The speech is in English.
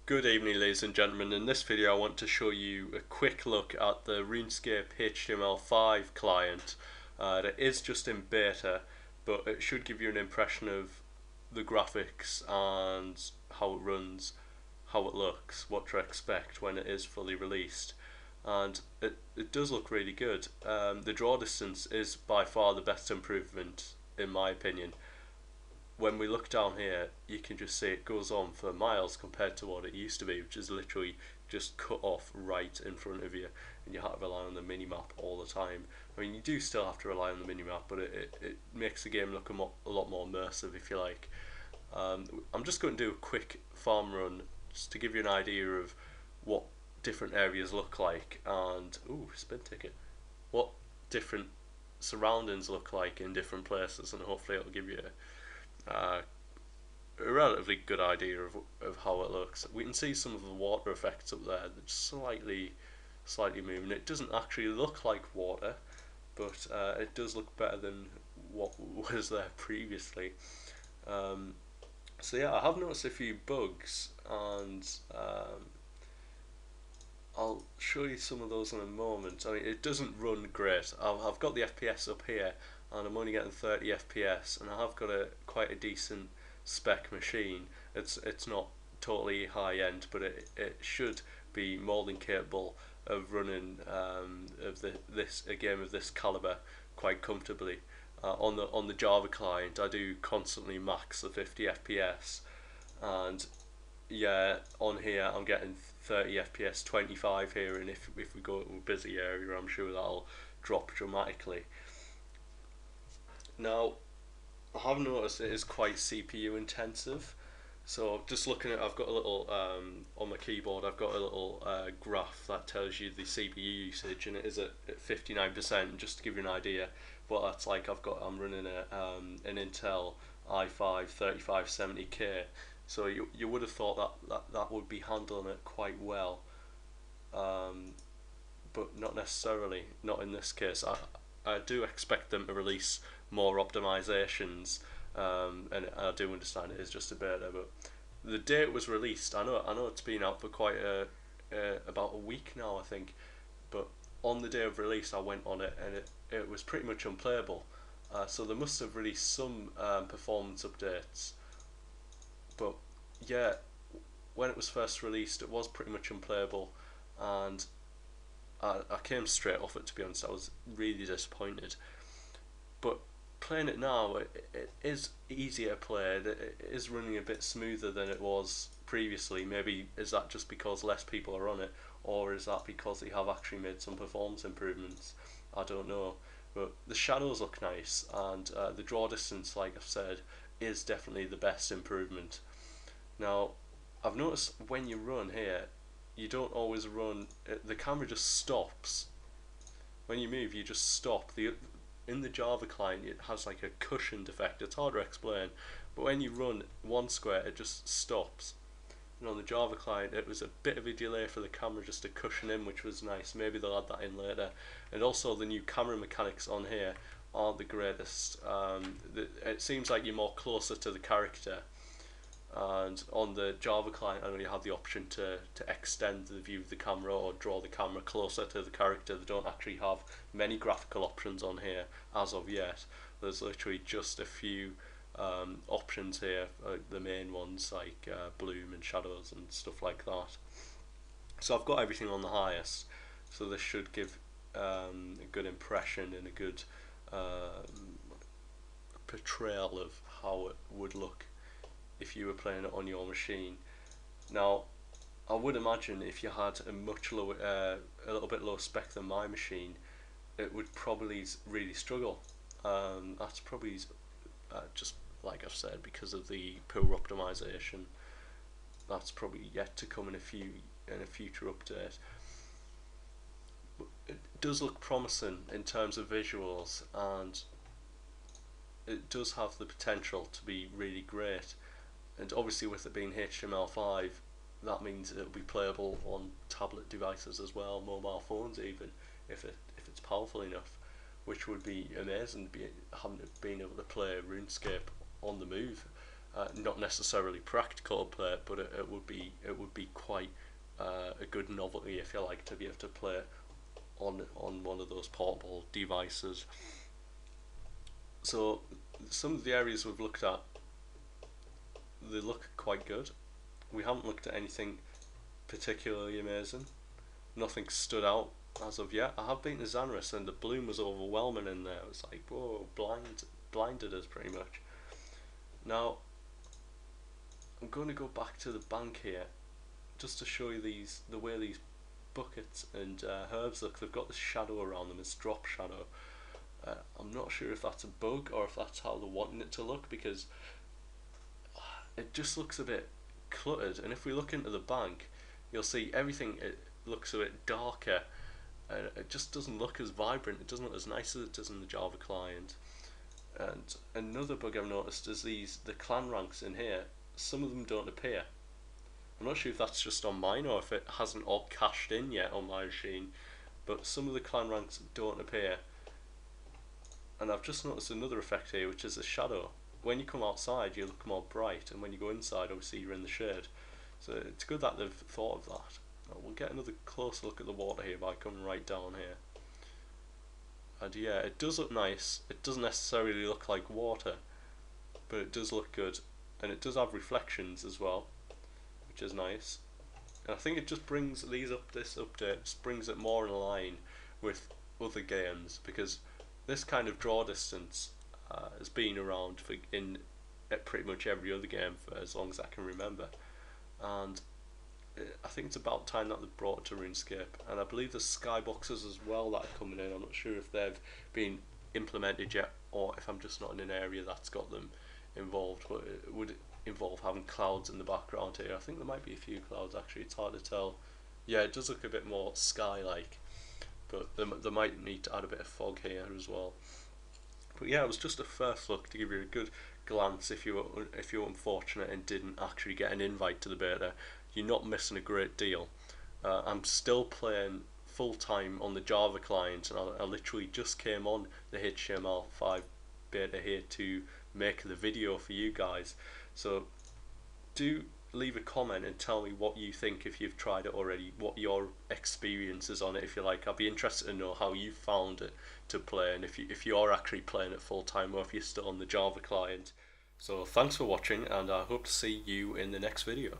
Good evening, ladies and gentlemen. In this video I want to show you a quick look at the RuneScape HTML5 client. It is just in beta, but it should give you an impression of the graphics and how it runs, how it looks, what to expect when it is fully released. And it does look really good. The draw distance is by far the best improvement in my opinion. When we look down here, you can just see it goes on for miles compared to what it used to be, which is literally just cut off right in front of you, and you have to rely on the minimap all the time. I mean, you do still have to rely on the minimap, but it makes the game look a lot more immersive, if you like. I'm just going to do a quick farm run, just to give you an idea of what different areas look like, and, ooh, spin ticket, what different surroundings look like in different places, and hopefully it'll give you a relatively good idea of how it looks. We can see some of the water effects up there that's slightly moving. It doesn't actually look like water, but it does look better than what was there previously. So yeah, I have noticed a few bugs, and I'll show you some of those in a moment. I mean, it doesn't run great. I've got the FPS up here, and I'm only getting 30 FPS, and I have got quite a decent spec machine. It's not totally high end, but it should be more than capable of running a game of this caliber quite comfortably. On the Java client, I do constantly max the 50 FPS, and yeah, on here I'm getting 30 FPS, 25 here, and if we go to a busy area, I'm sure that'll drop dramatically. Now, I have noticed it is quite CPU intensive. So just looking at, I've got a little on my keyboard. I've got a little graph that tells you the CPU usage, and it is at 59%. Just to give you an idea, what that's like. I'm running an Intel i5 3570K. So you would have thought that would be handling it quite well, but not necessarily. Not in this case. I do expect them to release more optimizations, and I do understand it is just a beta, but the day it was released, I know it's been out for quite about a week now, I think, but on the day of release I went on it, and it was pretty much unplayable. So they must have released some performance updates, but yeah, when it was first released it was pretty much unplayable, and I came straight off it, to be honest. I was really disappointed. But playing it now, it is easier to play. It is running a bit smoother than it was previously. Maybe is that just because less people are on it, or is that because they have actually made some performance improvements? I don't know. But the shadows look nice, and the draw distance, like I've said, is definitely the best improvement. Now, I've noticed when you run here, you don't always run. The camera just stops. When you move, you just stop. In the Java client, it has like a cushioned effect. It's hard to explain, but when you run one square, it just stops. And on the Java client, it was a bit of a delay for the camera just to cushion in, which was nice. Maybe they'll add that in later. And also, the new camera mechanics on here aren't the greatest. It seems like you're more closer to the character. And on the Java client, I know you have the option to extend the view of the camera or draw the camera closer to the character. They don't actually have many graphical options on here as of yet. There's literally just a few options here, the main ones like bloom and shadows and stuff like that. So I've got everything on the highest, so this should give a good impression and a good portrayal of how it would look if you were playing it on your machine. Now, I would imagine if you had a much lower, a little bit lower spec than my machine, it would probably really struggle. That's probably just like I've said, because of the poor optimization. That's probably yet to come in a future update. But it does look promising in terms of visuals, and it does have the potential to be really great. And obviously with it being HTML5, that means it'll be playable on tablet devices as well, mobile phones even, if it's powerful enough, which would be amazing, having been able to play RuneScape on the move. not necessarily practical to play, but it would be quite a good novelty, if you like, to be able to play on one of those portable devices. So some of the areas we've looked at, they look quite good. We haven't looked at anything particularly amazing. Nothing stood out as of yet. I have been to Xanarus and the bloom was overwhelming in there. It was like, whoa, blinded us pretty much. Now I'm going to go back to the bank here just to show you the way these buckets and herbs look. They've got this shadow around them, this drop shadow. I'm not sure if that's a bug or if that's how they're wanting it to look, because it just looks a bit cluttered. And if we look into the bank, you'll see everything, it looks a bit darker, and it just doesn't look as vibrant, it doesn't look as nice as it does in the Java client. And another bug I've noticed is the clan ranks in here, some of them don't appear. I'm not sure if that's just on mine or if it hasn't all cached in yet on my machine, but some of the clan ranks don't appear. And I've just noticed another effect here, which is a shadow. When you come outside you look more bright, and when you go inside obviously you're in the shade. So it's good that they've thought of that. Now we'll get another close look at the water here by coming right down here. And yeah, it does look nice. It doesn't necessarily look like water, but it does look good. And it does have reflections as well, which is nice. And I think it just brings this update just brings it more in line with other games, because this kind of draw distance has been around in pretty much every other game for as long as I can remember, and I think it's about time that they've brought it to RuneScape. And I believe there's skyboxes as well that are coming in. I'm not sure if they've been implemented yet or if I'm just not in an area that's got them involved, but it would involve having clouds in the background here. I think there might be a few clouds actually, it's hard to tell. Yeah, it does look a bit more sky-like, but they might need to add a bit of fog here as well. But yeah, it was just a first look to give you a good glance. If you were unfortunate and didn't actually get an invite to the beta, you're not missing a great deal. I'm still playing full time on the Java client, and I literally just came on the HTML5 beta here to make the video for you guys. So do leave a comment and tell me what you think if you've tried it already, what your experience is on it, if you like. I'd be interested to know how you found it to play, and if you are actually playing it full time or if you're still on the Java client. So thanks for watching, and I hope to see you in the next video.